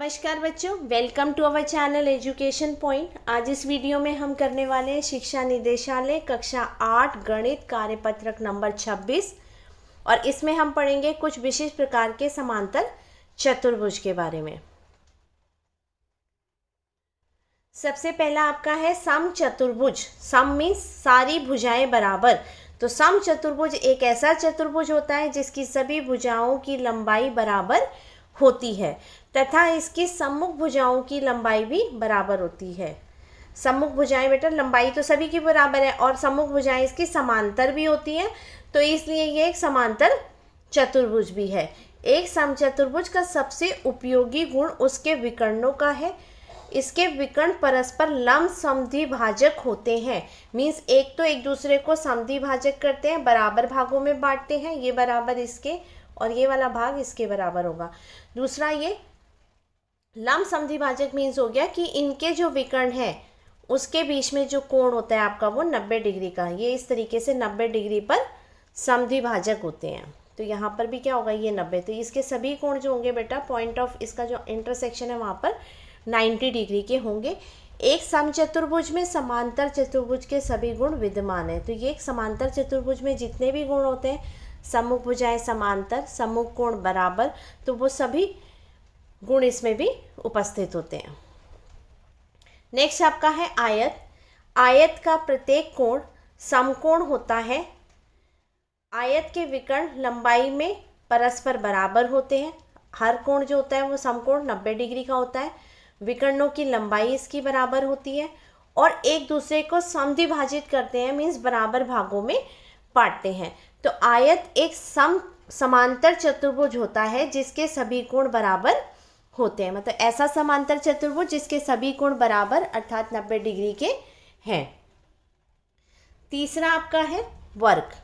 नमस्कार बच्चों, welcome to our channel Education Point. आज इस वीडियो में हम करने वाले हैं शिक्षा निदेशालय कक्षा 8 गणित कार्यपत्रक नंबर 26 और इसमें हम पढ़ेंगे कुछ विशेष प्रकार के समांतर चतुर्भुज के बारे में। सबसे पहला आपका है सम चतुर्भुज। सम मीन्स सारी भुजाएं बराबर। तो सम चतुर्भुज एक ऐसा चतुर्भुज होता है जिसकी सभी भुजाओं की लंबाई बराबर होती है तथा इसकी सम्मुख भुजाओं की लंबाई भी बराबर होती है। सम्मुख भुजाएं बेटा लंबाई तो सभी की बराबर है और सम्मुख भुजाएं इसकी समांतर भी होती हैं, तो इसलिए ये एक समांतर चतुर्भुज भी है। एक समचतुर्भुज का सबसे उपयोगी गुण उसके विकर्णों का है। इसके विकर्ण परस्पर लंब समद्विभाजक होते हैं। मीन्स एक तो एक दूसरे को समद्विभाजक करते हैं, बराबर भागों में बांटते हैं। ये बराबर इसके और ये वाला भाग इसके बराबर होगा। दूसरा, ये लंब समद्विभाजक मीन्स हो गया कि इनके जो विकर्ण है उसके बीच में जो कोण होता है आपका वो 90 डिग्री का। ये इस तरीके से 90 डिग्री पर समद्विभाजक होते हैं। तो यहाँ पर भी क्या होगा, ये 90। तो इसके सभी कोण जो होंगे बेटा, पॉइंट ऑफ इसका जो इंटरसेक्शन है वहाँ पर 90 डिग्री के होंगे। एक समचतुर्भुज में समांतर चतुर्भुज के सभी गुण विद्यमान है। तो ये एक समांतर चतुर्भुज में जितने भी गुण होते हैं, सम्मुख भुजाएं समांतर, सम्मुख कोण बराबर, तो वो सभी गुण इसमें भी उपस्थित होते हैं। नेक्स्ट आपका है आयत। आयत का प्रत्येक कोण समकोण होता है। आयत के विकर्ण लंबाई में परस्पर बराबर होते हैं। हर कोण जो होता है वो समकोण 90 डिग्री का होता है। विकर्णों की लंबाई इसकी बराबर होती है और एक दूसरे को समद्विभाजित करते हैं, मीन्स बराबर भागों में बांटते हैं। तो आयत एक समांतर चतुर्भुज होता है जिसके सभी कोण बराबर होते हैं। मतलब ऐसा समांतर चतुर्भुज जिसके सभी कोण बराबर अर्थात 90 डिग्री के हैं। तीसरा आपका है वर्ग।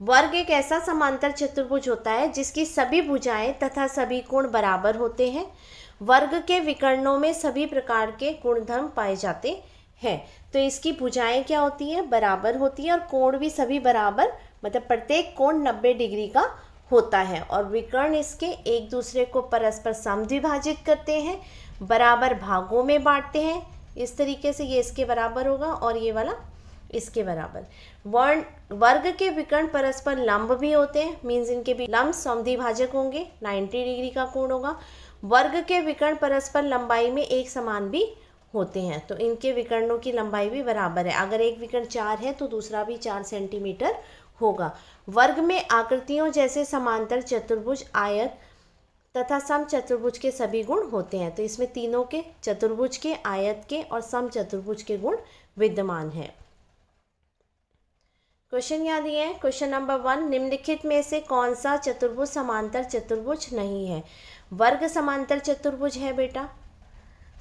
वर्ग एक ऐसा समांतर चतुर्भुज होता है जिसकी सभी भुजाएं तथा सभी कोण बराबर होते हैं। वर्ग के विकर्णों में सभी प्रकार के गुणधर्म पाए जाते हैं। तो इसकी भुजाएं क्या होती है, बराबर होती है और कोण भी सभी बराबर, मतलब प्रत्येक कोण 90 डिग्री का होता है और विकर्ण इसके एक दूसरे को परस्पर समद्विभाजित करते हैं, बराबर भागों में बांटते हैं। इस तरीके से ये इसके बराबर होगा और ये वाला इसके बराबर। वर्ग के विकर्ण परस्पर लंब भी होते हैं, मीन्स इनके भी लंब समद्विभाजक होंगे, 90 डिग्री का कोण होगा। वर्ग के विकर्ण परस्पर लंबाई में एक समान भी होते हैं, तो इनके विकर्णों की लंबाई भी बराबर है। अगर एक विकर्ण 4 है तो दूसरा भी 4 सेंटीमीटर होगा। वर्ग में आकृतियों जैसे समांतर चतुर्भुज, आयत तथा समचतुर्भुज के सभी गुण होते हैं। तो इसमें तीनों के, चतुर्भुज के, आयत के और समचतुर्भुज के गुण विद्यमान है। क्वेश्चन याद दिए हैं। क्वेश्चन नंबर 1, निम्नलिखित में से कौन सा चतुर्भुज समांतर चतुर्भुज नहीं है। वर्ग समांतर चतुर्भुज है बेटा,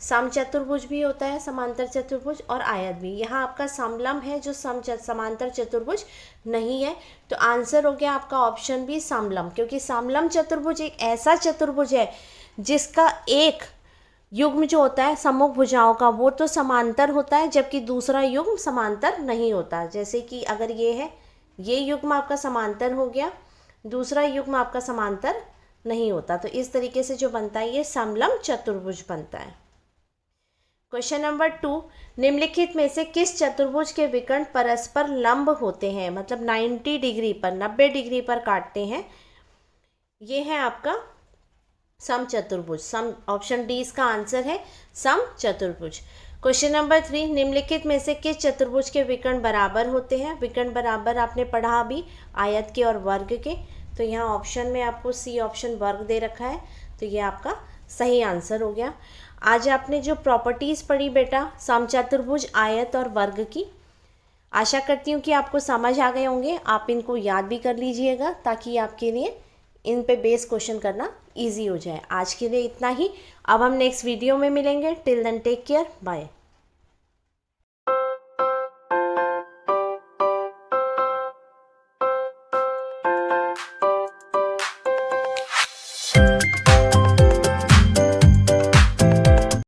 समचतुर्भुज भी होता है समांतर चतुर्भुज और आयत भी। यहाँ आपका समलंब है जो समांतर चतुर्भुज नहीं है। तो आंसर हो गया आपका ऑप्शन बी समलंब, क्योंकि समलंब चतुर्भुज एक ऐसा चतुर्भुज है जिसका एक युग्म जो होता है सम्मुख भुजाओं का वो तो समांतर होता है, जबकि दूसरा युग्म समांतर नहीं होता। जैसे कि अगर ये है, ये युग्म आपका समांतर हो गया, दूसरा युग्म आपका समांतर नहीं होता। तो इस तरीके से जो बनता है ये समलंब चतुर्भुज बनता है। क्वेश्चन नंबर 2, निम्नलिखित में से किस चतुर्भुज के विकर्ण परस्पर लंब होते हैं, मतलब 90 डिग्री पर, 90 डिग्री पर काटते हैं। ये है आपका समचतुर्भुज। सम, ऑप्शन डी इसका आंसर है समचतुर्भुज। क्वेश्चन नंबर 3, निम्नलिखित में से किस चतुर्भुज के विकर्ण बराबर होते हैं। विकर्ण बराबर आपने पढ़ा अभी आयत के और वर्ग के। तो यहाँ ऑप्शन में आपको सी ऑप्शन वर्ग दे रखा है, तो ये आपका सही आंसर हो गया। आज आपने जो प्रॉपर्टीज़ पढ़ी बेटा समचतुर्भुज, आयत और वर्ग की, आशा करती हूँ कि आपको समझ आ गए होंगे। आप इनको याद भी कर लीजिएगा ताकि आपके लिए इन पे बेस क्वेश्चन करना इजी हो जाए। आज के लिए इतना ही। अब हम नेक्स्ट वीडियो में मिलेंगे। Till then take care, bye.